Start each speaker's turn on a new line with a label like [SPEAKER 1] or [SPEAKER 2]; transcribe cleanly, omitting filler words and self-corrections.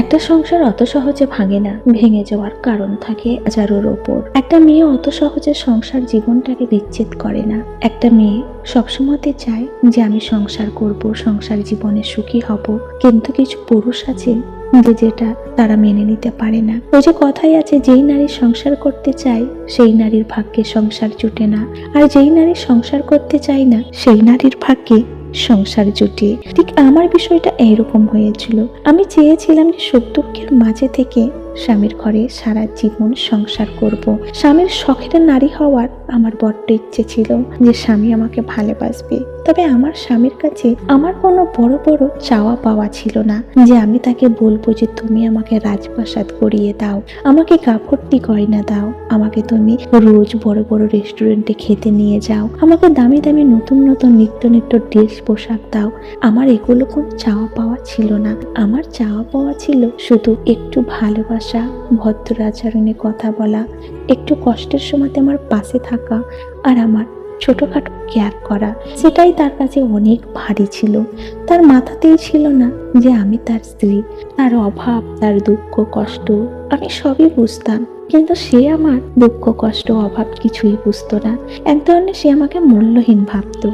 [SPEAKER 1] একটা সংসার অত সহজে ভাঙে না, ভেঙে যাওয়ার কারণ থাকে হাজারোর ওপর। একটা মেয়ে অত সহজে সংসার জীবনটাকে বিচ্ছেদ করে না। একটা মেয়ে সবসময়তে চায় যে আমি সংসার করব, সংসার জীবনে সুখী হব, কিন্তু কিছু পুরুষ আছে যেটা তারা মেনে নিতে পারে না। ওই যে কথাই আছে, যেই নারী সংসার করতে চায় সেই নারীর ভাগ্যে সংসার জুটে না, আর যেই নারী সংসার করতে চায় না সেই নারীর ভাগ্যে সংসার জুটে। ঠিক আমার বিষয়টা এইরকম হয়েছিল। আমি চেয়েছিলাম যে সুখ দুঃখের মাঝে থেকে স্বামীর ঘরে সারা জীবন সংসার করব। স্বামীর শখের নারী হওয়ার আমার বড্ড ইচ্ছে ছিল যে স্বামী আমাকে ভালোবাসবে। তবে আমার স্বামীর কাছে আমার কোনো বড় বড় চাওয়া পাওয়া ছিল না যে আমি তাকে বলবো যে তুমি আমাকে রাজপ্রাসাদ করিয়ে দাও, আমাকে কাপড়টি গয়না দাও, আমাকে তুমি রোজ বড় বড় রেস্টুরেন্টে খেতে নিয়ে যাও, আমাকে দামি দামি নতুন নতুন নিত্য নিত্য ড্রেস পোশাক দাও। আমার এগুলো কোনো চাওয়া পাওয়া ছিল না। আমার চাওয়া পাওয়া ছিল শুধু একটু ভালোবাসা, ভদ্র আচরণে কথা বলা, একটু কষ্টের সময় আমার পাশে থাকা, আর আমার ছোটখাটো কেয়ার করা। সেটাই তার কাছে অনেক ভারী ছিল। তার মাথাতেই ছিল না যে আমি তার স্ত্রী। তার অভাব, তার দুঃখ কষ্ট আমি সবই বুঝতাম, কিন্তু সে আমার দুঃখ কষ্ট অভাব কিছুই বুঝতো না। এক ধরনের সে আমাকে মূল্যহীন ভাবতো।